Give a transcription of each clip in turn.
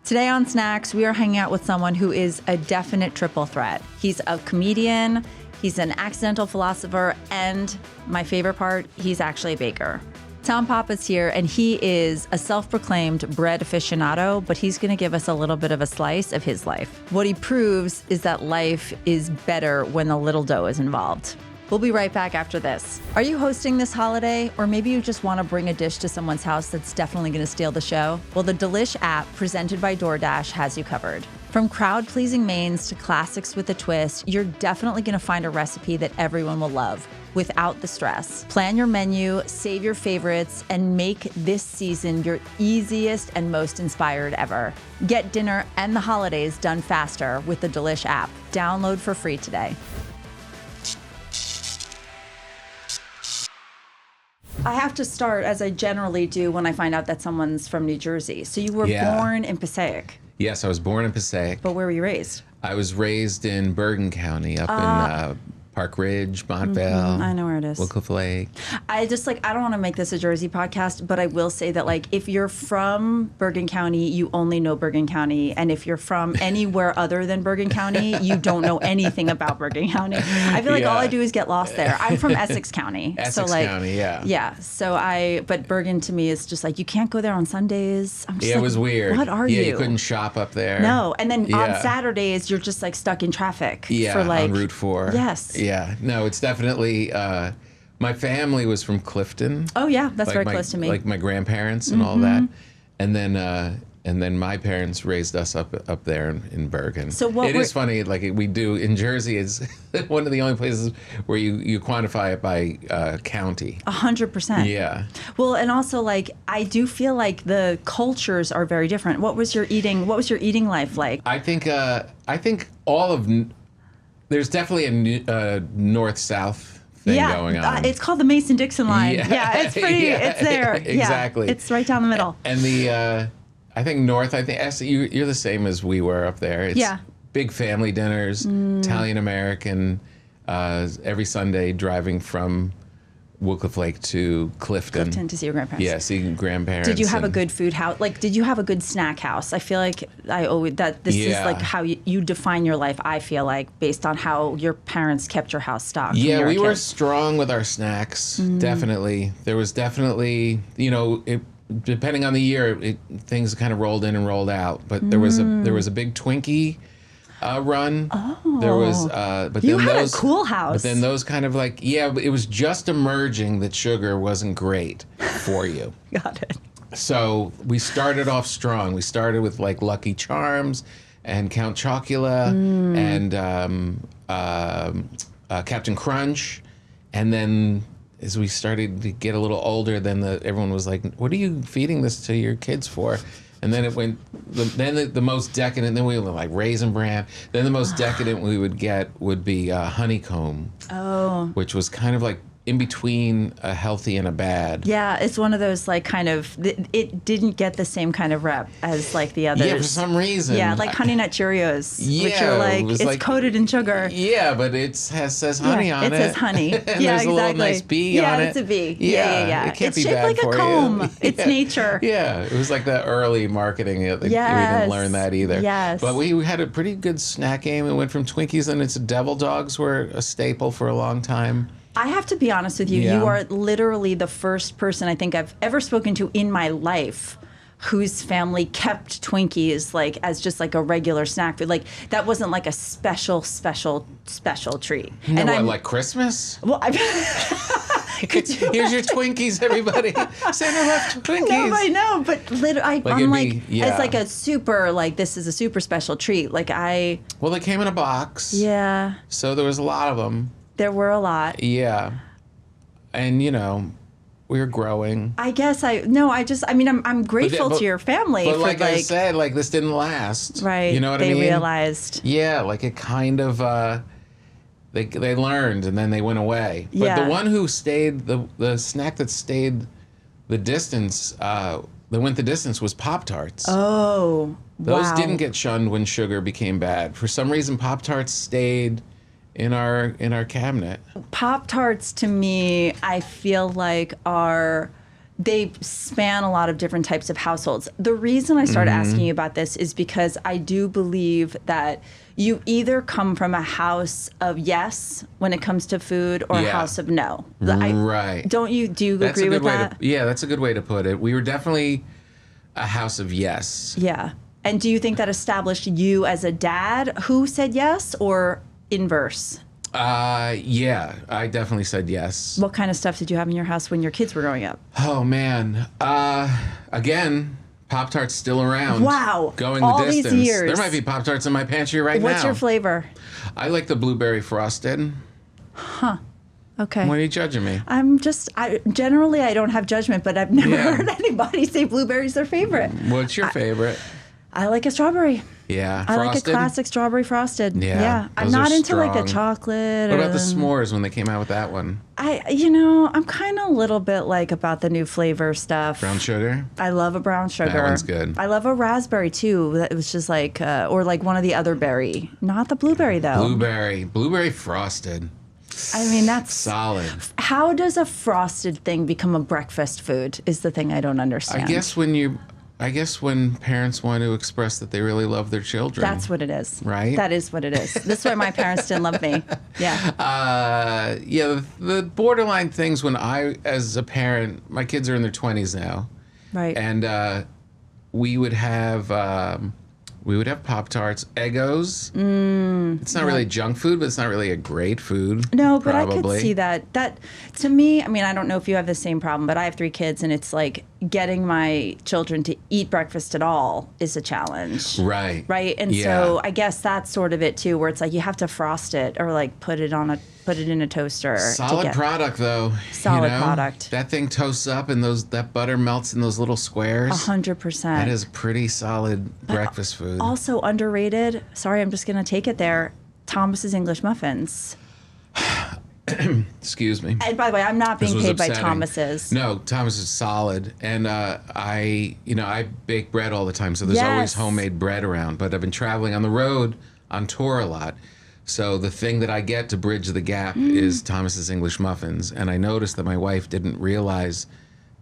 Today on Snacks, we are hanging out with someone who is a definite triple threat. He's a comedian, he's an accidental philosopher, and my favorite part, he's actually a baker. Tom Papa's here, and he is a self-proclaimed bread aficionado, but he's going to give us a little bit of a slice of his life. What he proves is that life is better when the little dough is involved. We'll be right back after this. Are you hosting this holiday? Or maybe you just want to bring a dish to someone's house that's definitely going to steal the show? Well, the Delish app, presented by DoorDash, has you covered. From crowd-pleasing mains to classics with a twist, you're definitely going to find a recipe that everyone will love without the stress. Plan your menu, save your favorites, and make this season your easiest and most inspired ever. Get dinner and the holidays done faster with the Delish app. Download for free today. I have to start, as I generally do, when I find out that someone's from New Jersey. So you were born in Passaic. Yes, I was born in Passaic. But where were you raised? I was raised in Bergen County, up in Park Ridge, Montvale. I know where it is. Wolcott Lake. I don't want to make this a Jersey podcast, but I will say that, like, if you're from Bergen County, you only know Bergen County. And if you're from anywhere other than Bergen County, you don't know anything about Bergen County. I feel like all I do is get lost there. I'm from Essex County. Essex County, yeah. Yeah. But Bergen to me is just like, you can't go there on Sundays. I'm just it was weird. What are you? Yeah, you couldn't shop up there. No. And then on Saturdays, you're just like stuck in traffic. Yeah, on Route 4. Yes. Yeah. No, it's definitely, my family was from Clifton. Oh, yeah. That's very close to me. Like my grandparents and all that. And then my parents raised us up there in Bergen. So it is funny, like we do in Jersey, is one of the only places where you quantify it by county. 100%. Yeah. Well, and also, like, I do feel like the cultures are very different. What was your eating life like? I think there's definitely a north-south thing going on. It's called the Mason-Dixon line. Yeah, it's pretty. It's there. Exactly. Yeah, it's right down the middle. And I think north. I think you're the same as we were up there. It's big family dinners, Italian American, every Sunday driving from Wolcott Lake to Clifton to see your grandparents. Yeah, see grandparents. Did you have a good food house? Like, did you have a good snack house? I feel like this is like how you define your life, I feel like, based on how your parents kept your house stocked. Yeah, we were strong with our snacks, definitely. There was definitely, depending on the year, things kind of rolled in and rolled out. But there was a big Twinkie run. Oh. There was, but you then had those, a cool house. But then those kind of like, it was just emerging that sugar wasn't great for you. Got it. So we started off strong. We started with like Lucky Charms and Count Chocula and Captain Crunch, and then as we started to get a little older, then everyone was like, "What are you feeding this to your kids for?" And then it went. Then the most decadent. Then we were like Raisin Bran. Then the most decadent we would get would be honeycomb. Oh. Which was kind of like in between a healthy and a bad. Yeah, it's one of those like kind of, it didn't get the same kind of rep as like the others. Yeah, for some reason. Yeah, like Honey Nut Cheerios, which are like, it's coated in sugar. Yeah, but it says honey on it. It says honey. And yeah, there's a little nice bee on it. Yeah, it's a bee. Yeah. It can't it's be shaped bad like for a comb. you. It's nature. Yeah, it was like the early marketing. We didn't learn that either. Yes. But we had a pretty good snack game. It went from Twinkies, and it's Devil Dogs were a staple for a long time. I have to be honest with you. Yeah. You are literally the first person I think I've ever spoken to in my life whose family kept Twinkies like as just like a regular snack food. Like that wasn't like a special treat. No, and what, like Christmas? Well, here's your Twinkies, everybody. Santa left Twinkies. No, I know, but literally, yeah. It's like a super, like this is a super special treat. Like Well, they came in a box. Yeah. So there was a lot of them. There were a lot. Yeah. And, we were growing. I guess I'm grateful to your family. But for like I said, like this didn't last. Right. You know what I mean? They realized. Yeah, like it kind of, they learned and then they went away. But the one who stayed, the snack that stayed the distance, that went the distance was Pop-Tarts. Oh, Those didn't get shunned when sugar became bad. For some reason, Pop-Tarts stayed in our cabinet. Pop-Tarts to me, I feel like are they span a lot of different types of households. The reason I started asking you about this is because I do believe that you either come from a house of yes when it comes to food or a house of no. Right. Do you That's agree a good with way that? yeah, that's a good way to put it. We were definitely a house of yes. Yeah. And do you think that established you as a dad who said yes or inverse? Yeah, I definitely said yes. What kind of stuff did you have in your house when your kids were growing up? Oh man. Again, Pop-Tarts still around. Wow. Going all the distance. These years. There might be Pop-Tarts in my pantry right now. What's your flavor? I like the blueberry frosted. Okay. Why are you judging me? Generally I don't have judgment, but I've never heard anybody say blueberry's their favorite. What's your favorite? I like a strawberry. Yeah, I like a frosted? classic strawberry frosted. Yeah, I'm those not are into like the strong. chocolate. What about the s'mores when they came out with that one? I'm kind of a little bit like about the new flavor stuff. Brown sugar? I love a brown sugar. That one's good. I love a raspberry too. That was just like, or like one of the other berry. Not the blueberry though. Blueberry frosted. I mean, that's Solid. How does a frosted thing become a breakfast food? Is the thing I don't understand. I guess when parents want to express that they really love their children. That's what it is. Right? That is what it is. This is why my parents didn't love me. Yeah. The borderline things when I, as a parent, my kids are in their 20s now. Right. And we would have Pop-Tarts, Eggos. It's not really junk food, but it's not really a great food. No, but probably. I could see that. That, to me, I mean, I don't know if you have the same problem, but I have 3 kids, and it's like getting my children to eat breakfast at all is a challenge. Right. Right? And so I guess that's sort of it, too, where it's like you have to frost it or like put it in a toaster. Solid product, though. Solid product. That thing toasts up, and that butter melts in those little squares. 100%. That is pretty solid breakfast food. Also underrated. Sorry, I'm just going to take it there. Thomas's English muffins. Excuse me. And by the way, I'm not being paid by Thomas's. No, Thomas is solid, and I bake bread all the time, so there's always homemade bread around. But I've been traveling on the road on tour a lot, so the thing that I get to bridge the gap is Thomas's English muffins, and I noticed that my wife didn't realize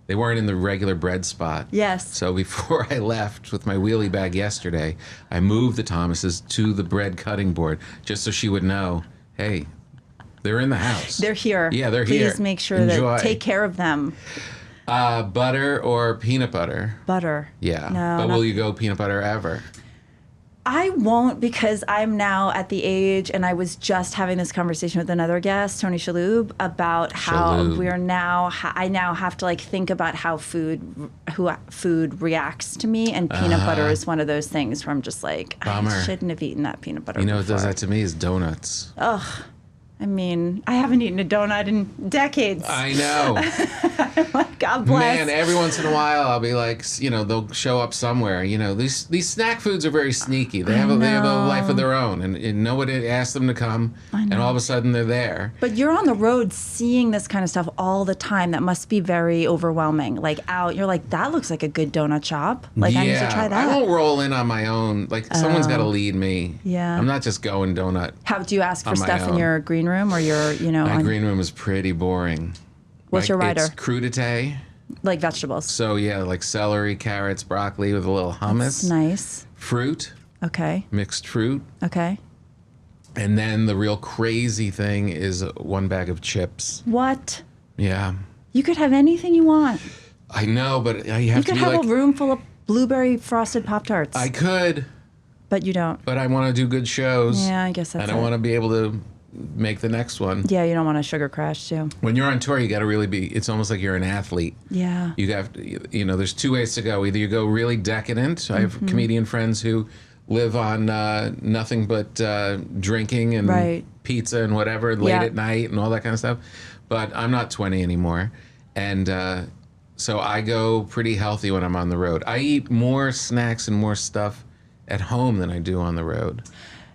they weren't in the regular bread spot. Yes. So before I left with my wheelie bag yesterday, I moved the Thomas's to the bread cutting board just so she would know, hey, they're in the house. They're here. Yeah, they're here. Please make sure Enjoy. that take care of them. Butter or peanut butter? Butter. Yeah. No, but will you go peanut butter ever? I won't, because I'm now at the age, and I was just having this conversation with another guest, Tony Shalhoub, about how I now have to like think about how food reacts to me, and peanut butter is one of those things where I'm just like, Bummer. I shouldn't have eaten that peanut butter. You know what before. does that to me is donuts. Ugh. I mean, I haven't eaten a donut in decades. I know. God bless. Man, every once in a while I'll be like, they'll show up somewhere. These snack foods are very sneaky. They have a life of their own, and nobody asks them to come, and all of a sudden they're there. But you're on the road seeing this kind of stuff all the time. That must be very overwhelming. Like you're like, that looks like a good donut shop. Like I need to try that. I won't roll in on my own. Like someone's got to lead me. Yeah. I'm not just going donut. How do you ask for on my stuff in own. your green room or your, My green room is pretty boring. What's your rider? It's crudité. Like vegetables. So yeah, like celery, carrots, broccoli with a little hummus. That's nice. Fruit. Okay. Mixed fruit. Okay. And then the real crazy thing is 1 bag of chips. What? Yeah. You could have anything you want. I know, but you have You to could be have like... a room full of blueberry frosted Pop-Tarts. I could. But you don't. But I want to do good shows. Yeah, I guess that's And I want to be able to make the next one. Yeah, you don't want a sugar crash too. When you're on tour, you got to really be... It's almost like you're an athlete. Yeah. You have to, there's 2 ways to go. Either you go really decadent. I have comedian friends who live on nothing but drinking and pizza and whatever late at night and all that kind of stuff. But I'm not 20 anymore. And so I go pretty healthy when I'm on the road. I eat more snacks and more stuff at home than I do on the road.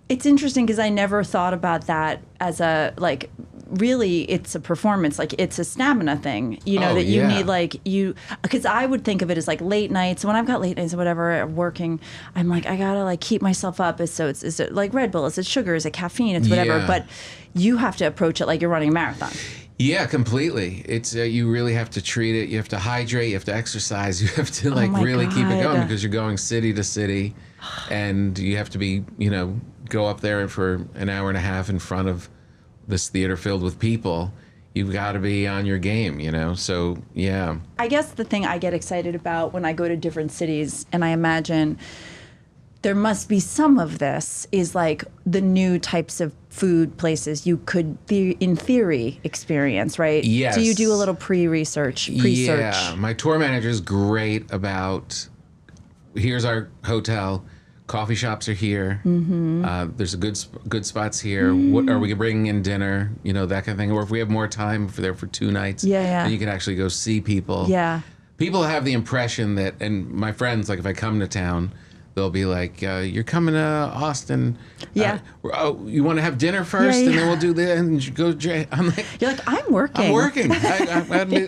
It's interesting because I never thought about that as a, like, really it's a performance, like it's a stamina thing, that you need because I would think of it as like late nights. When I've got late nights or whatever working, I'm like, I gotta like keep myself up. Is it like Red Bull? Is it sugar? Is it caffeine? It's whatever. Yeah. But you have to approach it like you're running a marathon. Yeah, completely. It's you really have to treat it. You have to hydrate. You have to exercise. You have to like my really keep it going God. because you're going city to city, and you have to be, go up there for an hour and a half in front of this theater filled with people. You've got to be on your game, So yeah. I guess the thing I get excited about when I go to different cities, and I imagine there must be some of this, is like the new types of food places you could, in theory, experience, right? Yes. Do you do a little pre-research? Yeah, my tour manager is great about, here's our hotel, coffee shops are here, there's a good spots here, what are we bringing in dinner, that kind of thing, or if we have more time for there for 2 nights, then you can actually go see people. Yeah. People have the impression that, and my friends, like if I come to town, they'll be like, you're coming to Austin. Yeah. You want to have dinner first, and then we'll do that, and you go. I'm like, you're like, I'm working. I'm working.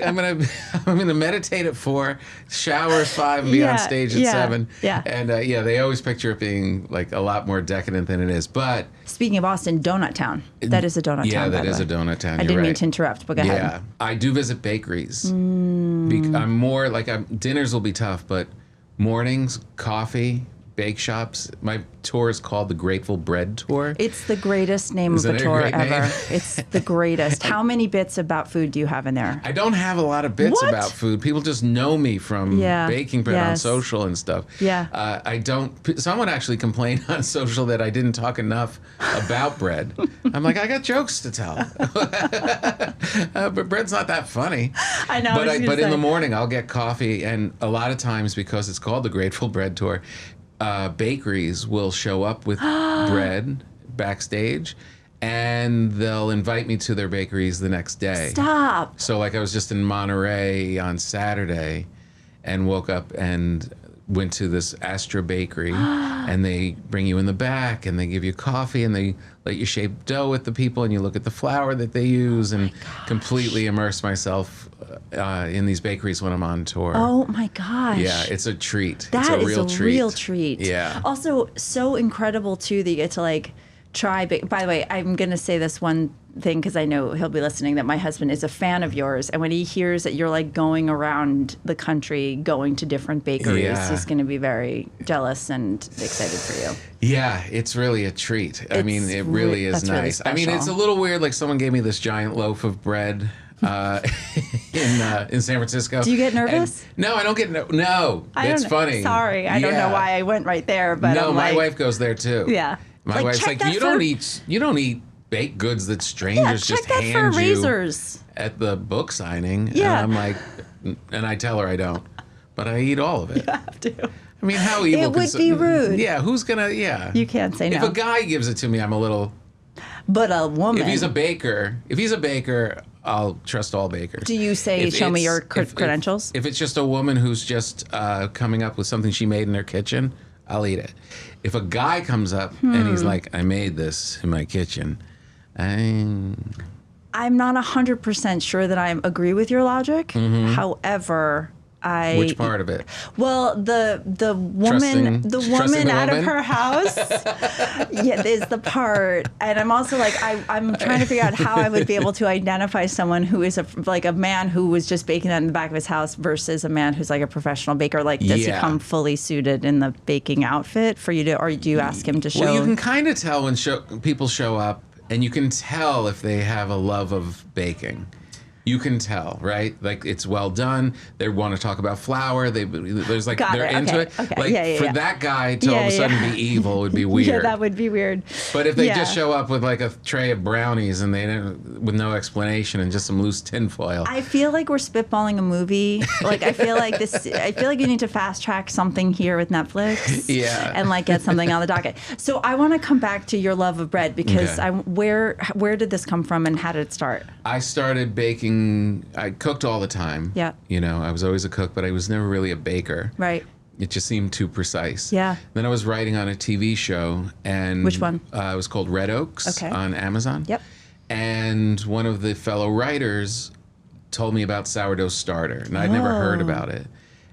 I'm gonna meditate at 4, shower at 5, and be on stage at 7. Yeah. And they always picture it being like a lot more decadent than it is. But speaking of Austin, donut town. That is a donut town. Yeah, that by the is way. a donut town. I You're didn't mean right. to interrupt, but go ahead. Yeah, I do visit bakeries. I'm more like dinners will be tough, but mornings, coffee. Bake shops. My tour is called the Grateful Bread Tour. It's the greatest name of a tour ever. It's the greatest. How many bits about food do you have in there? I don't have a lot of bits about food. People just know me from baking bread on social and stuff. Yeah. I don't. Someone actually complained on social that I didn't talk enough about bread. I'm like, I got jokes to tell, but bread's not that funny. I know. But in the morning, I'll get coffee, and a lot of times because it's called the Grateful Bread Tour. Bakeries will show up with bread backstage, and they'll invite me to their bakeries the next day. Stop. So like I was just in Monterey on Saturday and woke up and went to this Astra bakery, and they bring you in the back and they give you coffee and they let you shape dough with the people, and you look at the flour that they use, and completely immerse myself in these bakeries when I'm on tour. Oh my gosh. Yeah, it's a treat. That it's a is real a treat. real treat. Yeah. Also, so incredible too that you get to like try. By the way, I'm going to say this one thing because I know he'll be listening, that my husband is a fan of yours, and when he hears that you're like going around the country going to different bakeries, he's going to be very jealous and excited for you. Yeah, it's really a treat. I mean, it really is nice. Really I mean, it's a little weird. Like someone gave me this giant loaf of bread in San Francisco. Do you get nervous? No, I don't get no. It's funny. Sorry, I don't know why I went right there, but no, I'm my like, wife goes there too. Yeah, my wife's like, you don't eat baked goods that strangers just hand you razors at the book signing. Yeah, and I'm like, and I tell her I don't, but I eat all of it. You have to. I mean, how evil? It would be rude. Yeah, who's gonna? Yeah, you can't say no. If a guy gives it to me, I'm a little. But a woman. If he's a baker, I'll trust all bakers. Do you say, show me your credentials? If it's just a woman who's just coming up with something she made in her kitchen, I'll eat it. If a guy comes up and he's like, I made this in my kitchen, I'm not 100% sure that I agree with your logic. However, Which part of it? Well, the woman out of her house. Yeah, is the part. And I'm also like, I'm trying to figure out how I would be able to identify someone who is like a man who was just baking that in the back of his house versus a man who's like a professional baker. Like, does he come fully suited in the baking outfit for you to, or do you ask him to show? Well, you can kind of tell when people show up, and you can tell if they have a love of baking. You can tell, right? Like, it's well done. They want to talk about flour. They're into it. Okay. Like, for that guy to all of a sudden be evil would be weird. Yeah, that would be weird. But if they just show up with like a tray of brownies and with no explanation and just some loose tinfoil. I feel like we're spitballing a movie. Like, I feel like you need to fast track something here with Netflix. Yeah. And like get something on the docket. So I want to come back to your love of bread because where did this come from and how did it start? I started baking. I cooked all the time. Yeah. I was always a cook, but I was never really a baker. Right. It just seemed too precise. Yeah. Then I was writing on a TV show, and which one? It was called Red Oaks on Amazon. Yep. And one of the fellow writers told me about sourdough starter, and I'd never heard about it.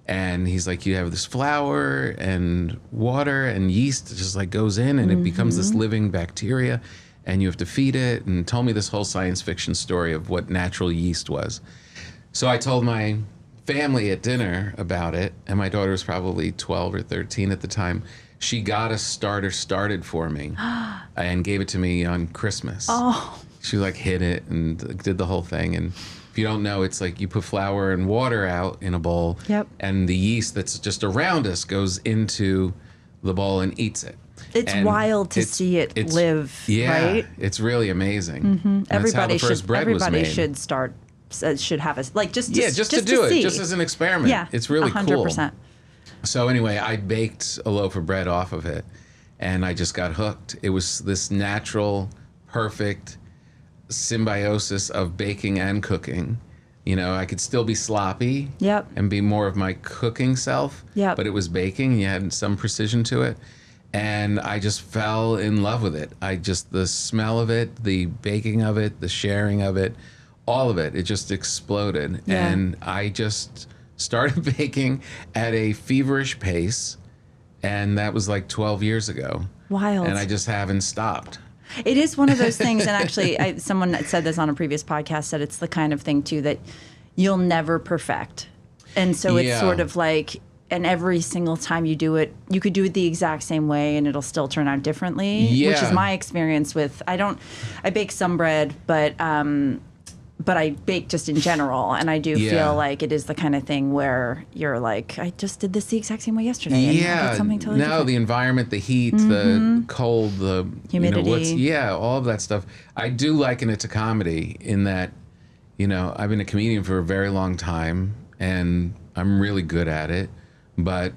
And he's like, you have this flour and water and yeast that just like goes in, and it becomes this living bacteria. and you have to feed it, and told me this whole science fiction story of what natural yeast was. So I told my family at dinner about it, and my daughter was probably 12 or 13 at the time. She got a starter started for me and gave it to me on Christmas. Oh. She like hid it and did the whole thing. And if you don't know, it's like you put flour and water out in a bowl, Yep. and the yeast that's just around us goes into the bowl and eats it. It's And wild to see it live, yeah, right? It's really amazing. Mm-hmm. Everybody should have a like just to do it, just as an experiment. Yeah, it's really 100%. cool. So anyway, I baked a loaf of bread off of it, and I just got hooked. It was this natural, perfect symbiosis of baking and cooking. You know, I could still be sloppy, Yep. and be more of my cooking self, Yep. but it was baking. You had some precision to it, and I just fell in love with it. The smell of it, the baking of it, the sharing of it, all of it, it just exploded. Yeah. And I just started baking at a feverish pace, and that was like 12 years ago. Wild. And I just haven't stopped. It is one of those things, and actually, someone that said this on a previous podcast said it's the kind of thing too that you'll never perfect, and so it's sort of like, and every single time you do it, you could do it the exact same way, and it'll still turn out differently. Yeah. Which is my experience with. I bake some bread, but I bake just in general, and I do feel like it is the kind of thing where you're like, I just did this the exact same way yesterday. And I got something totally different. The environment, the heat, the cold, the humidity, all of that stuff. I do liken it to comedy in that, I've been a comedian for a very long time, and I'm really good at it, but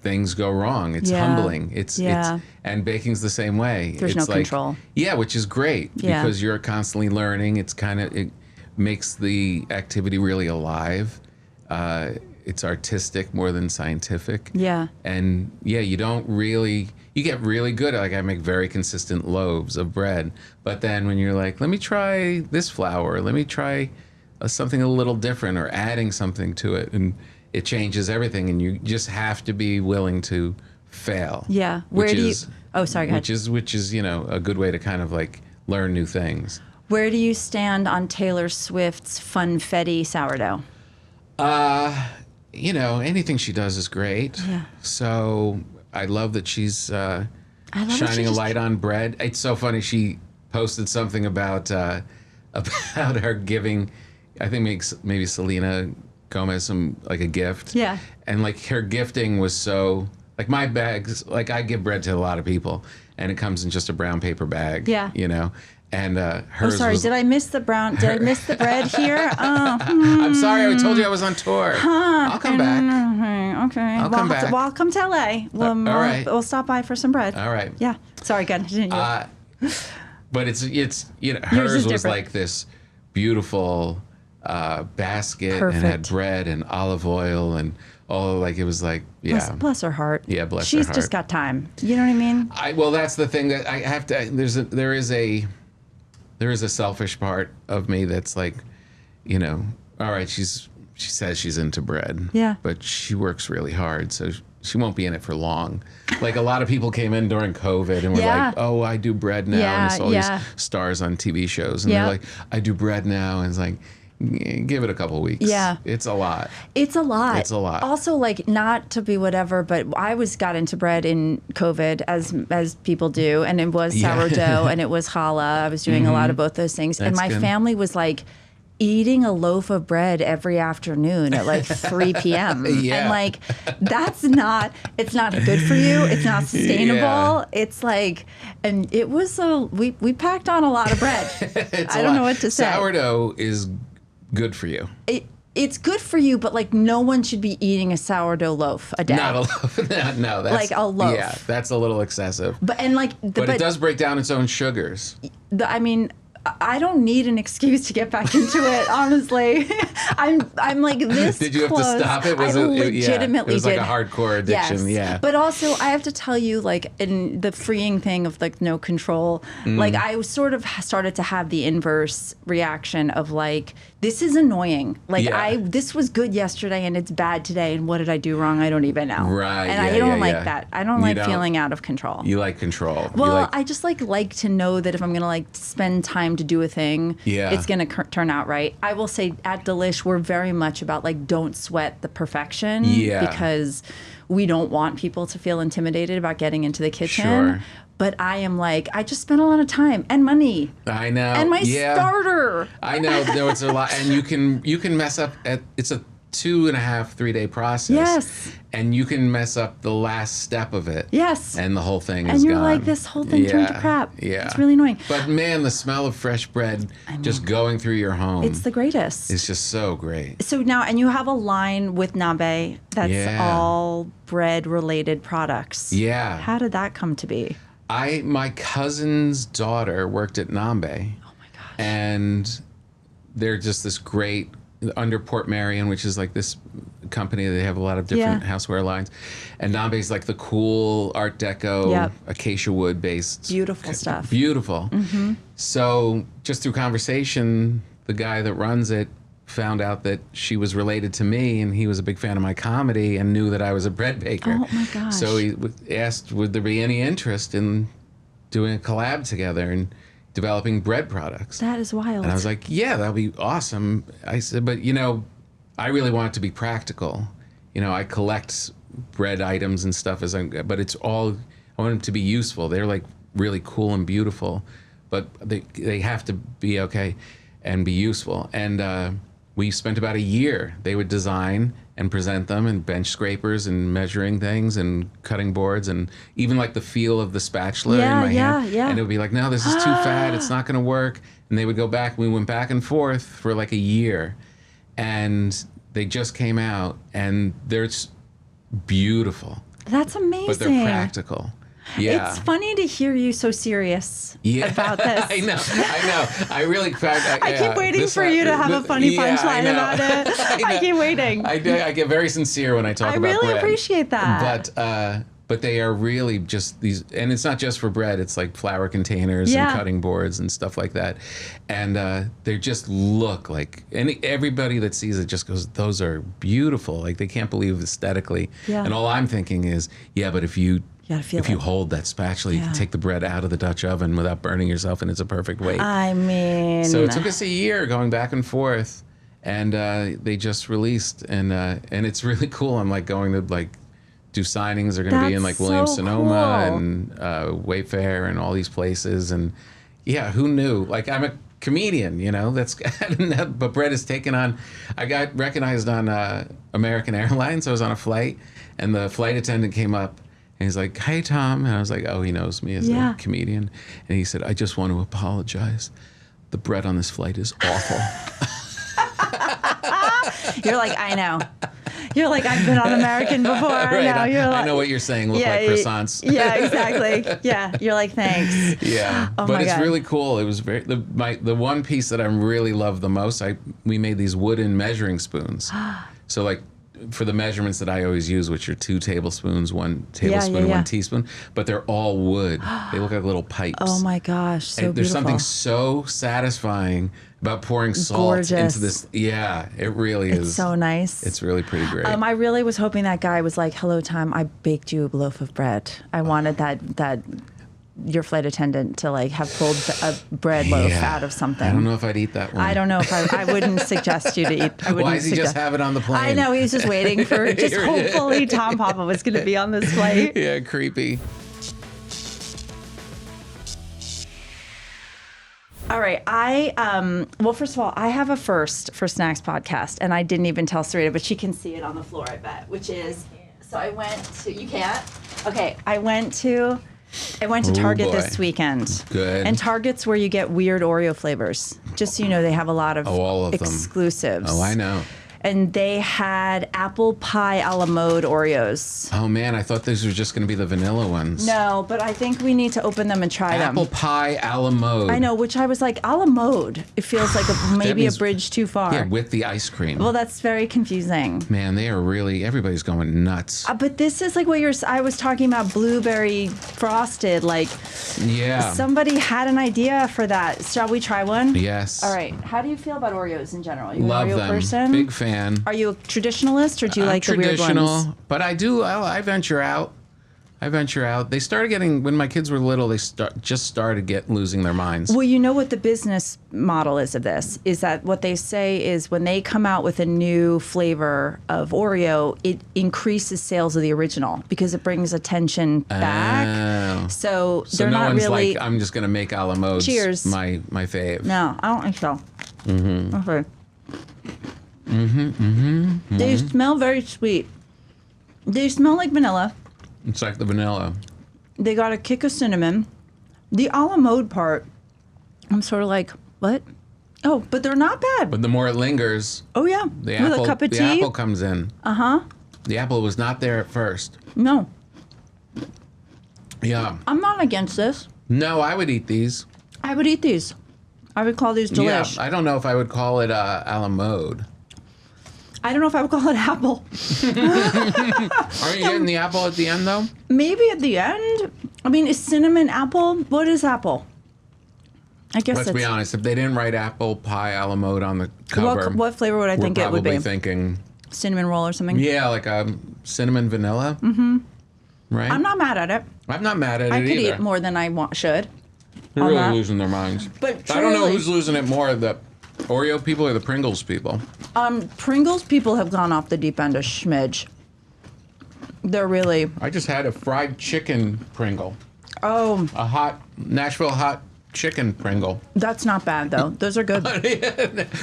things go wrong. It's humbling. It's and baking's the same way. There's no control. Yeah, which is great because you're constantly learning. It's it makes the activity really alive. It's artistic more than scientific. Yeah. And you get really good. Like I make very consistent loaves of bread, but then when you're like, let me try this flour, let me try something a little different, or adding something to it, and it changes everything, and you just have to be willing to fail. Yeah. Go ahead. Which is a good way to kind of like learn new things. Where do you stand on Taylor Swift's funfetti sourdough? Anything she does is great. Yeah. So I love that she's shining a light on bread. It's so funny. She posted something about her giving, I think maybe Selena Gomez a gift. Yeah. And like her gifting was so, like my bags, like I give bread to a lot of people, and it comes in just a brown paper bag. Yeah. And hers did I miss the bread here? I'm sorry, I told you I was on tour. I'll come back. Okay. I'll come back. I'll come to LA. All right. We'll stop by for some bread. All right. Yeah. Sorry, go ahead. But it's hers was like this beautiful basket. Perfect. And had bread and olive oil and it was like, yeah. Bless her heart. Yeah, bless her heart. She's just got time. You know what I mean? Well, that's the thing that I have to. There is a selfish part of me that's like, all right, she says she's into bread. Yeah. But she works really hard, so she won't be in it for long. Like a lot of people came in during COVID and were like, oh, I do bread now. And it's all these stars on TV shows. And they're like, I do bread now. And it's like, give it a couple weeks. Yeah. It's a lot. It's a lot. It's a lot. Also, not to be whatever, but I got into bread in COVID as people do, and it was sourdough and it was challah. I was doing a lot of both those things. That's and my family was like eating a loaf of bread every afternoon at 3 p.m. Yeah. And it's not good for you. It's not sustainable. Yeah. It's and it was we packed on a lot of bread. I don't know what to say. Sourdough is good for you. It's good for you, but no one should be eating a sourdough loaf a day. Not a loaf. No, that's a loaf. Yeah, that's a little excessive. But it does break down its own sugars. I don't need an excuse to get back into it, honestly. I'm like this Did you have close. to stop it? Was I it legitimately it was like did. a hardcore addiction. Yes. Yeah. But also, I have to tell you, like, in the freeing thing of like no control, like I sort of started to have the inverse reaction of like, this is annoying. Like this was good yesterday and it's bad today. And what did I do wrong? I don't even know. Right. And I don't like that. I don't like feeling out of control. You like control. Well, I just like to know that if I'm gonna like spend time to do a thing, it's gonna turn out right. I will say at Delish, we're very much about like don't sweat the perfection, because we don't want people to feel intimidated about getting into the kitchen. Sure. But I am like, I just spent a lot of time and money. I know. And my starter. I know. No, it's a lot, and you can mess up. It's a 2.5-3 day process. Yes. And you can mess up the last step of it. Yes. And the whole thing and is you're gone. like, this whole thing turned to crap. Yeah. It's really annoying. But man, the smell of fresh bread just going through your home. It's the greatest. It's just so great. So now, and you have a line with Nabe that's all bread related products. Yeah. How did that come to be? My cousin's daughter worked at Nambe. Oh my gosh. And they're just this great, under Port Marion, which is like this company. They have a lot of different houseware lines. And Nambe's like the cool Art Deco, acacia wood based. Beautiful stuff. Beautiful. Mm-hmm. So just through conversation, the guy that runs it found out that she was related to me, and he was a big fan of my comedy and knew that I was a bread baker. Oh my gosh. So he asked, would there be any interest in doing a collab together and developing bread products? That is wild. And I was like, yeah, that'll be awesome. I said, but I really want it to be practical. I collect bread items and stuff but it's all, I want them to be useful. They're like really cool and beautiful, but they have to be okay and be useful. And we spent about a year. They would design and present them, and bench scrapers and measuring things and cutting boards, and even like the feel of the spatula in my hand. And it would be like, no, this is too fat. It's not going to work. And they would go back. We went back and forth for like a year, and they just came out, and they're beautiful. That's amazing. But they're practical. Yeah. It's funny to hear you so serious about this. I know. I really I keep waiting for you to have a funny punchline about it. I keep waiting. I get very sincere when I talk about bread. I really appreciate that. But they are really just these, and it's not just for bread. It's like flour containers and cutting boards and stuff like that. And they just look like, and everybody that sees it just goes, those are beautiful. Like they can't believe aesthetically. Yeah. And all I'm thinking is, but if you hold that spatula, you can take the bread out of the Dutch oven without burning yourself, and it's a perfect weight. I mean, so it took us a year going back and forth, and they just released, and it's really cool. I'm like going to like do signings. They're going to be in like Williams-Sonoma and Wayfair and all these places, and who knew? Like I'm a comedian, but bread is taken on. I got recognized on American Airlines. I was on a flight, and the flight attendant came up. And he's like, hey, Tom. And I was like, oh, he knows me as a comedian. And he said, I just want to apologize. The bread on this flight is awful. You're like, I know. You're like, I've been on American before. Right. I know what you're saying. Look like croissants. Yeah, exactly. Yeah. You're like, thanks. Yeah. But it's really cool. It was the one piece that I really love the most, we made these wooden measuring spoons. So like, for the measurements that I always use, which are 2 tablespoons, 1 tablespoon, 1 teaspoon, but they're all wood. They look like little pipes. Oh my gosh, so and there's beautiful. something so satisfying about pouring salt into this. Yeah, it really is. It's so nice. It's really pretty great. I really was hoping that guy was like, hello, Tom, I baked you a loaf of bread. I wanted that your flight attendant to like have pulled a bread loaf out of something. I don't know if I'd eat that one. I don't know if I wouldn't suggest you to eat. Why does he just have it on the plane? I know, he was just waiting for hopefully Tom Papa was going to be on this flight. Yeah, creepy. All right. Well, first of all, I have a first for Snacks Podcast, and I didn't even tell Sarita, but she can see it on the floor, I bet, which is, so I went to, you can't? Okay. I went to Target this weekend. Good. And Target's where you get weird Oreo flavors. Just so you know, they have a lot of all of exclusives. them. Oh, I know. and they had apple pie a la mode Oreos. Oh man, I thought these were just going to be the vanilla ones. No, but I think we need to open them and try them. Apple pie a la mode. I know, which I was like, a la mode. It feels like maybe means- a bridge too far. Yeah, with the ice cream. Well, that's very confusing. Man, they are really, everybody's going nuts. But this is like I was talking about blueberry frosted. Like, Yeah. somebody had an idea for that. Shall we try one? Yes. All right. How do you feel about Oreos in general? You Love an Oreo them. person? Big fan. Are you a traditionalist or do you I'm like the weird ones? but I venture out. They started getting, when my kids were little, they just started losing their minds. Well, you know what the business model is of this is that what they say is when they come out with a new flavor of Oreo, it increases sales of the original because it brings attention back. Oh. So So they're no not one's really. like, I'm just going to make a la mode. Cheers. My fave. No, I don't think so. Okay. They smell very sweet. They smell like vanilla. It's like the vanilla. They got a kick of cinnamon. The a la mode part, I'm sort of like, what? Oh, but they're not bad. But the more it lingers, Oh yeah, the with apple, a cup of the tea. apple comes in. The apple was not there at first. No, Yeah. I'm not against this. No, I would eat these. I would eat these. I would call these Delish. Yeah, I don't know if I would call it a la mode. I don't know if I would call it apple. Aren't you getting the apple at the end, though? Maybe at the end. I mean, is cinnamon apple? What is apple? I guess Let's it's. be honest. If they didn't write apple pie a la mode on the cover, What flavor would I we're think it would probably be? thinking, Cinnamon roll or something? yeah, like a cinnamon vanilla. Mm-hmm. Right? I'm not mad at it. I'm not mad at I it could either. eat more than I should. They're on really that. losing their minds. But I don't know truly- who's losing it more, the Oreo people or the Pringles people. Pringles people have gone off the deep end a smidge. They're really. I just had a fried chicken Pringle. Oh, A Nashville hot chicken Pringle. that's not bad though. Those are good.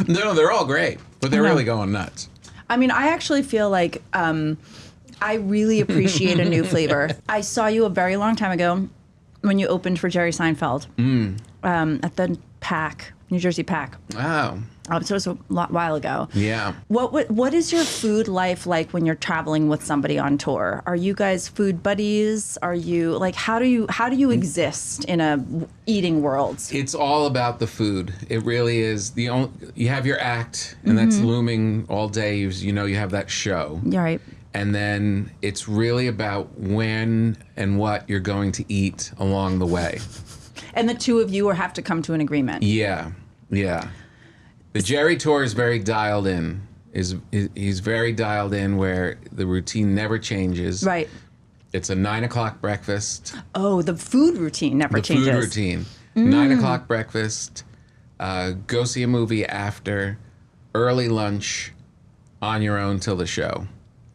No, they're all great, but they're I know. really going nuts. I mean, I actually feel like I really appreciate a new flavor. I saw you a very long time ago when you opened for Jerry Seinfeld at the Pack, New Jersey Pack. Wow. So it was a while ago. Yeah. What is your food life like when you're traveling with somebody on tour? Are you guys food buddies? Are you like how do you exist in a eating world? It's all about the food. It really is. You have your act, and that's looming all day. You know you have that show. Yeah, right. And then it's really about when and what you're going to eat along the way. And the two of you have to come to an agreement. Yeah, yeah. The Jerry tour is very dialed in. He's very dialed in where the routine never changes. Right. It's a 9 o'clock breakfast. Oh, the food routine never changes. Food routine. 9 o'clock breakfast. Go see a movie after. Early lunch. On your own till the show.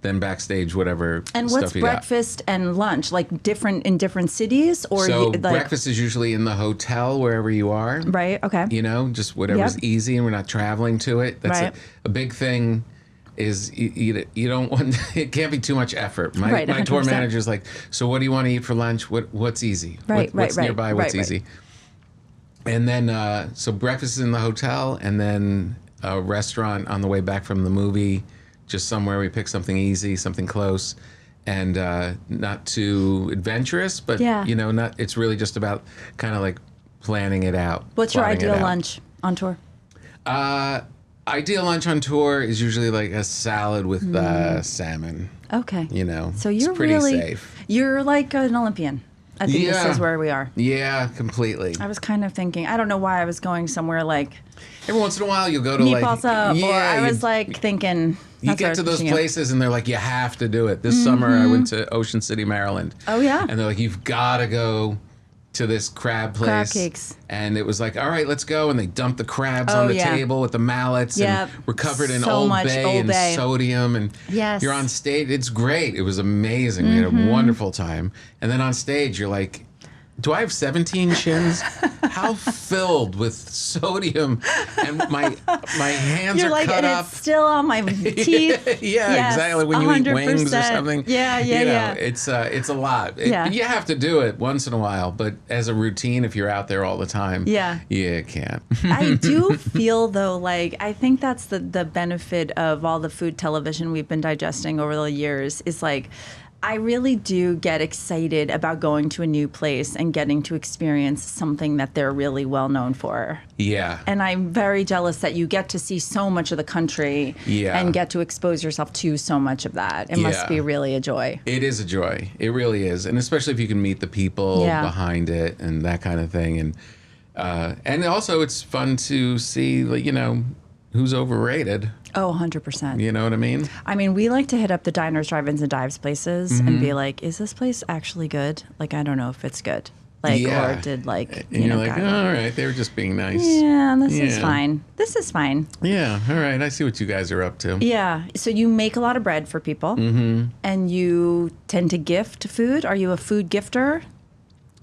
Then backstage, whatever And stuff what's you breakfast and lunch like different in different cities or got. So like breakfast is usually in the hotel wherever you are. right? Okay. You know, just whatever's Yep. easy, and we're not traveling to it. That's Right. a big thing. Is you don't want it can't be too much effort. My Right, my tour 100%. manager's like, so what do you want to eat for lunch? What's easy? Right, What's right, nearby? right, What's right, easy? And then so breakfast is in the hotel, and then a restaurant on the way back from the movie, just somewhere we pick something easy, something close, and not too adventurous, but Yeah. you know, not. It's really just about kind of like planning it out. What's your plotting it ideal out. lunch on tour? Ideal lunch on tour is usually like a salad with salmon. Okay. You know, So you're it's pretty really safe. You're like an Olympian. I think this Yeah. is where we are. Yeah, completely. I was kind of thinking, I don't know why I was going somewhere like Every once in a while, you'll go to meatballs like up, or I was you, like thinking. you that's where I get to was those pushing you. places and they're like, you have to do it. This summer, I went to Ocean City, Maryland. Oh, yeah? And they're like, you've got to go to this crab place. Crab cakes. And it was like, all right, let's go. And they dumped the crabs Oh, on the yeah. table with the mallets. Yep. And we're covered in So Old much Bay Old and Bay. sodium. And Yes. you're on stage. It's great. It was amazing. We had a wonderful time. And then on stage, you're like, do I have 17 shins? how filled with sodium, and my hands You're are like, cut and up. it's still on my teeth. Yeah, Yes, exactly. When you eat wings or 100%. something. Yeah, yeah. It's a lot. Yeah. You have to do it once in a while, but as a routine, if you're out there all the time, you can't. I do feel though, like, I think that's the benefit of all the food television we've been digesting over the years is like, I really do get excited about going to a new place and getting to experience something that they're really well known for. Yeah. And I'm very jealous that you get to see so much of the country and get to expose yourself to so much of that. It must be really a joy. It is a joy. It really is. And especially if you can meet the people behind it and that kind of thing. And also it's fun to see, you know, who's overrated. Oh, 100%. You know what I mean? I mean, we like to hit up the diners, drive-ins, and dives places and be like, is this place actually good? Like, I don't know if it's good. Like, or did, like, and you're like, all right, they were just being nice. Yeah, this is fine. This is fine. Yeah, all right, I see what you guys are up to. Yeah, so you make a lot of bread for people, and you tend to gift food. Are you a food gifter?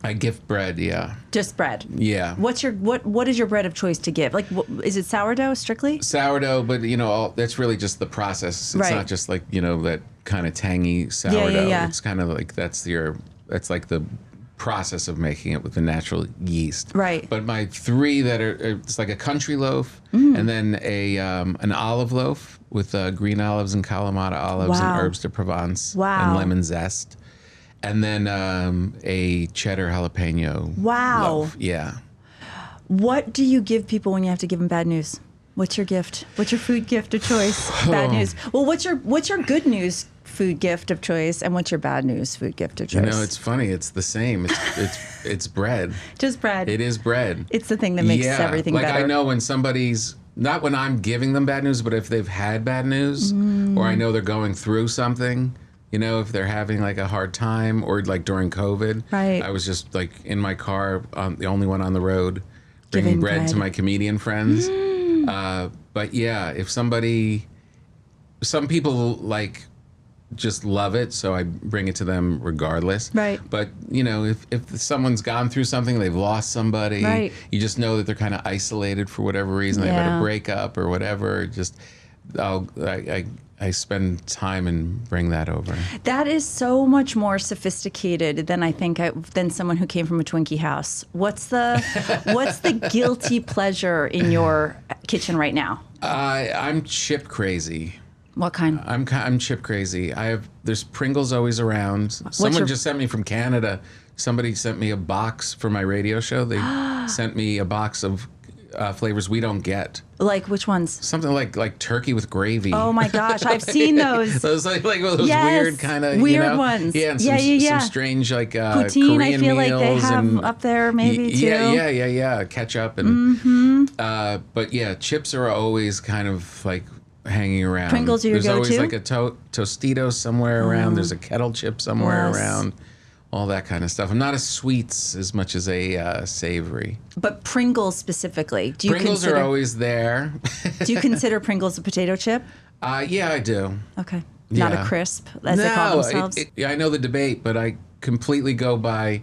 I gift bread, yeah. Just bread. Yeah. What's your what is your bread of choice to give? Like, is it sourdough strictly? Sourdough, but you know, that's really just the process. It's not just like, you know, that kind of tangy sourdough. Yeah. It's kind of like that's like the process of making it with the natural yeast. Right. But my three that are it's like a country loaf and then an olive loaf with green olives and Kalamata olives and herbs de Provence and lemon zest. And then a cheddar jalapeno loaf. Yeah. What do you give people when you have to give them bad news? What's your gift? What's your food gift of choice? Bad news. Well, what's your good news food gift of choice, and what's your bad news food gift of choice? You know, it's funny. It's the same. It's bread. Just bread. It is bread. It's the thing that makes everything better. Like I know when somebody's not when I'm giving them bad news, but if they've had bad news, or I know they're going through something. You know, if they're having like a hard time or like during COVID, I was just like in my car, the only one on the road, bringing bread to my comedian friends. But yeah, if some people like just love it, so I bring it to them regardless. Right. But you know, if someone's gone through something, they've lost somebody, you just know that they're kind of isolated for whatever reason. They've had a breakup or whatever. Just I spend time and bring that over. That is so much more sophisticated than I think than someone who came from a Twinkie house. What's the guilty pleasure in your kitchen right now? I'm chip crazy. What kind? I'm chip crazy. There's Pringles always around. Someone just sent me from Canada. Somebody sent me a box for my radio show. They sent me a box of flavors we don't get. Like which ones? Something like turkey with gravy. Oh my gosh, I've seen those. Those like those weird kind of weird ones. Yeah, and some strange like poutine. Korean I feel meals like they have and, up there maybe too. Yeah. Ketchup and but yeah, chips are always kind of like hanging around. Pringles are your go-to? There's always like a Tostitos somewhere around. There's a kettle chip somewhere around. All that kind of stuff. I'm not a sweets as much as a savory. But Pringles specifically, Pringles are always there. Do you consider Pringles a potato chip? Yeah, I do. Okay. Not a crisp, as they call themselves? I know the debate, but I completely go by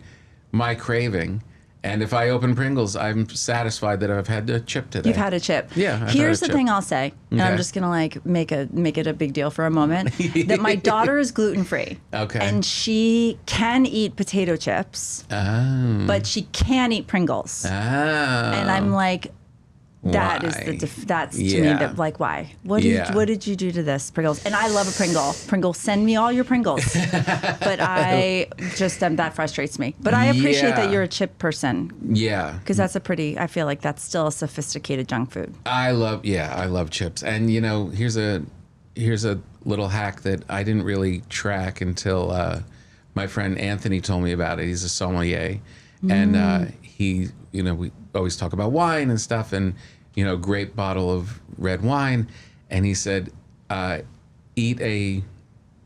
my craving. And if I open Pringles, I'm satisfied that I've had a chip today. You've had a chip. Yeah. Here's the thing I'll say, and I'm just gonna like make it a big deal for a moment. That my daughter is gluten-free. Okay. And she can eat potato chips. Oh. But she can't eat Pringles. Oh. And I'm like, that's to me that like why? What did you do to this, Pringles? And I love a Pringle. Pringles, send me all your Pringles. But I just that frustrates me. But I appreciate that you're a chip person. Yeah. Because I feel like that's still a sophisticated junk food. I love chips. And you know, here's a little hack that I didn't really track until my friend Anthony told me about it. He's a sommelier. And we always talk about wine and stuff, and great bottle of red wine, and he said, eat a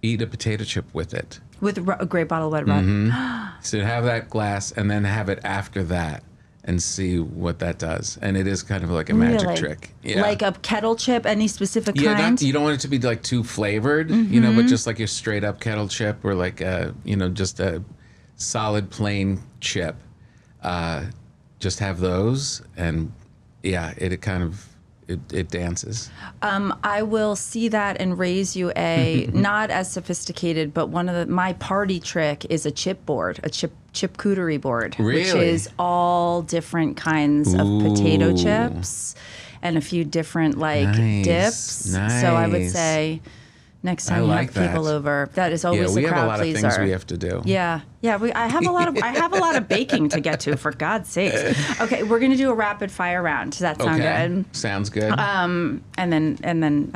potato chip with it. With a great bottle of red wine. So have that glass, and then have it after that, and see what that does. And it is kind of like a magic trick. Yeah. Like a kettle chip, any specific kind? You don't want it to be like too flavored, but just like a straight up kettle chip, or like just a solid plain chip. just have those, and yeah, it kind of it dances. I will see that and raise you a not as sophisticated, but my party trick is a chip board, a chipcouterie board, which Really? is all different kinds of potato chips and a few different dips. So I would Nice. say next time I you like have people that. over, that is always Yeah, we a have a crowd lot pleaser. of things we have to do. Yeah. I have a lot of baking to get to, for God's sakes. Okay, we're gonna do a rapid fire round. Does that sound good? Sounds good. And then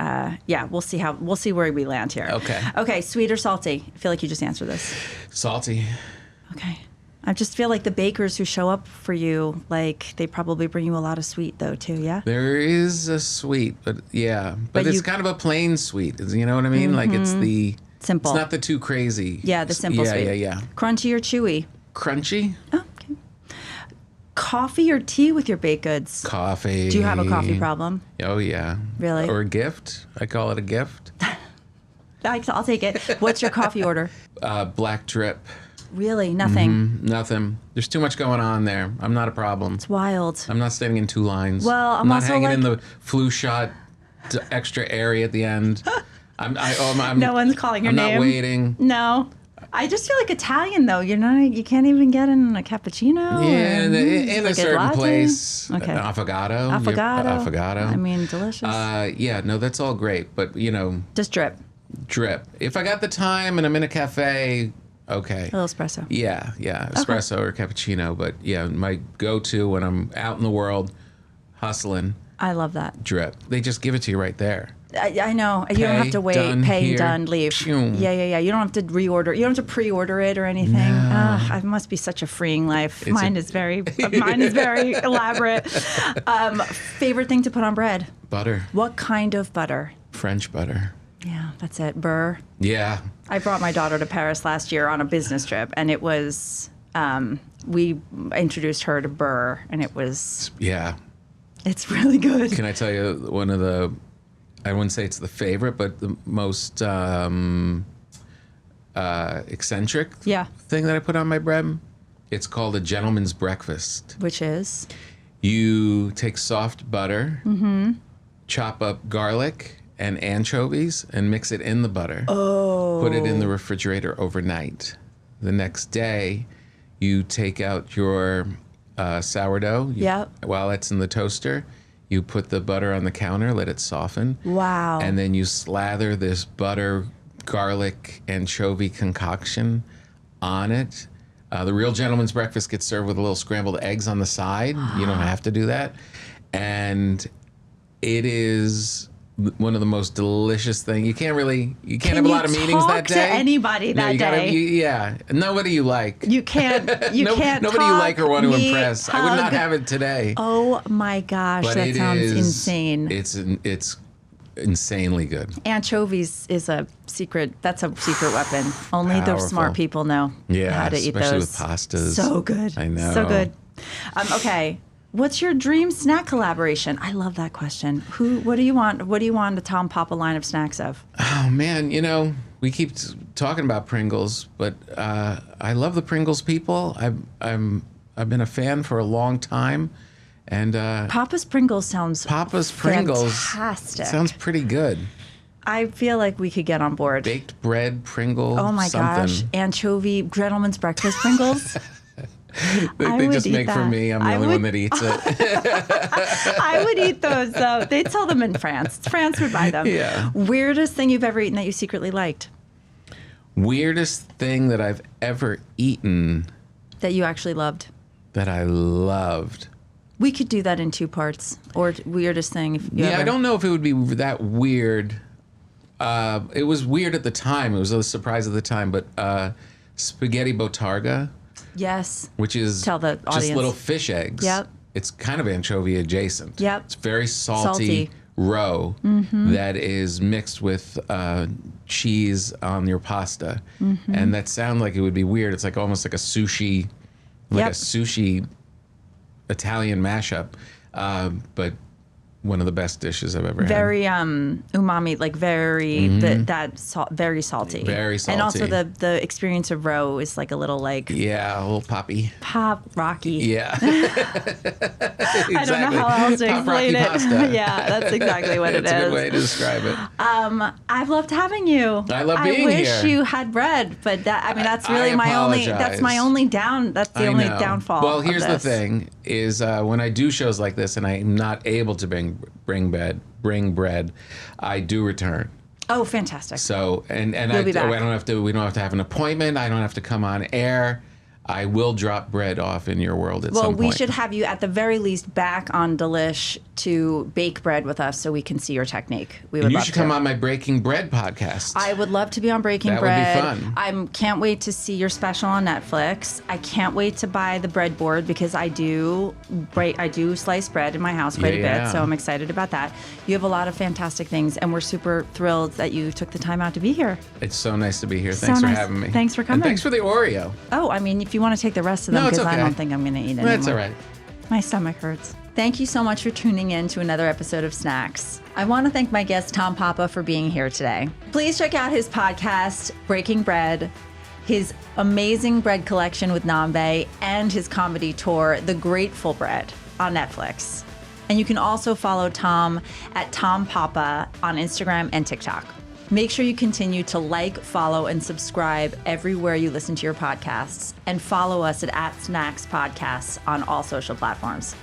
we'll see where we land here. Okay, sweet or salty? I feel like you just answered this. Salty. Okay. I just feel like the bakers who show up for you, like, they probably bring you a lot of sweet though too, yeah? There is a sweet, but But it's you- kind of a plain sweet. You know what I mean? Like it's the Simple. It's not the too crazy. Yeah, the simple sweet. Yeah. Crunchy or chewy? Crunchy. Oh, okay. Coffee or tea with your baked goods? Coffee. Do you have a coffee problem? Oh yeah. Really? Or a gift. I call it a gift. I'll take it. What's your coffee order? Black drip. Really? Nothing? Nothing. There's too much going on there. I'm not a problem. It's wild. I'm not standing in two lines. Well, I'm not also hanging in like- the flu shot extra area at the end. I'm No one's calling your I'm name. not waiting. No. I just feel like Italian though. You can't even get in a cappuccino. Yeah, in a like certain latte? place. Okay. Affogato. Affogato. I mean, delicious. Yeah, no, that's all great, but Just drip. drip. If I got the time and I'm in a cafe, okay. A little espresso. Yeah, espresso or cappuccino, but yeah, my go-to when I'm out in the world hustling, I love that. drip. They just give it to you right there. I know. You don't have to wait. done, Pay, here. done, leave. Phew. Yeah. You don't have to reorder. You don't have to pre-order it or anything. No. It must be such a freeing life. It's Mine is very elaborate. Favorite thing to put on bread? Butter, What kind of butter? French butter. Yeah, that's it. Burr. Yeah. I brought my daughter to Paris last year on a business trip, and it was we introduced her to Burr, and it's really good. Can I tell you one of the, I wouldn't say it's the favorite, but the most eccentric thing that I put on my bread? It's called a gentleman's breakfast. Which is? You take soft butter, chop up garlic and anchovies, and mix it in the butter. Oh. Put it in the refrigerator overnight. The next day, you take out your sourdough. While it's in the toaster, you put the butter on the counter, let it soften. Wow. And then you slather this butter, garlic, anchovy concoction on it. The real gentleman's breakfast gets served with a little scrambled eggs on the side. You don't have to do that. And it is one of the most delicious things. You can't have a lot of meetings that day. To anybody that day. Nobody you like. You can't. You can't. Nobody you like or want to meet, impress. I would not have it today. Oh my gosh, But that sounds insane. It's insanely good. Anchovies is a secret. That's a secret weapon. Only the Powerful. smart people know how to eat especially those. with pastas. So good. I know. So good. Okay. What's your dream snack collaboration? I love that question. What do you want? What do you want the Tom Papa line of snacks of? Oh man, we keep talking about Pringles, but I love the Pringles people. I've been a fan for a long time, and Papa's Pringles sounds fantastic. sounds pretty good. I feel like we could get on board. Baked bread Pringle. Oh my gosh, anchovy gentleman's breakfast Pringles. They just eat make for that. me. I'm the only one that eats it. I would eat those though. They'd sell them in France. France would buy them. Yeah. Weirdest thing you've ever eaten that you secretly liked? Weirdest thing that I've ever eaten That you actually loved? that I loved. We could do that in 2 parts. Or weirdest thing. If you ever... I don't know if it would be that weird. It was weird at the time. It was a surprise at the time, but spaghetti botarga. Yes. Which is Tell the just audience. little fish eggs. Yep. It's kind of anchovy adjacent. Yep. It's very salty roe that is mixed with cheese on your pasta. And that sounds like it would be weird. It's like almost like a sushi, a sushi Italian mashup. But one of the best dishes I've ever had. Very umami, like very very salty. Very salty. And also the experience of roe is like a little like Yeah, a little poppy. pop rocky. Yeah. I don't know how else to Pop explain rocky it. pasta. Yeah, that's exactly what it is. That's a good way to describe it. I've loved having you. I love being I wish here. you had bread, but that's really I my only. apologize. That's my only down. That's the I only know. downfall. Well, of here's the this. thing: is when I do shows like this and I'm not able to bring bread, I do return. Oh, fantastic! So and You'll be back. we don't have to have an appointment. I don't have to come on air. I will drop bread off in your world at some point. Well, we should have you at the very least back on Delish to bake bread with us so we can see your technique. We would And you love should to. come on my Breaking Bread podcast. I would love to be on Breaking That would be Bread. fun. I can't wait to see your special on Netflix. I can't wait to buy the breadboard because I do slice bread in my house quite a bit, Yeah. so I'm excited about that. You have a lot of fantastic things, and we're super thrilled that you took the time out to be here. It's so nice to be here. So Thanks for nice. having me. Thanks for coming. And thanks for the Oreo. Oh, I mean, if you want to take the rest of them, No, it's because I okay. don't think I'm going to eat anymore. That's all right. My stomach hurts. Thank you so much for tuning in to another episode of Snacks. I want to thank my guest, Tom Papa, for being here today. Please check out his podcast, Breaking Bread, his amazing bread collection with Nambe, and his comedy tour, The Grateful Bread, on Netflix. And you can also follow Tom at Tom Papa on Instagram and TikTok. Make sure you continue to like, follow, and subscribe everywhere you listen to your podcasts, and follow us at @Snacks Podcasts on all social platforms.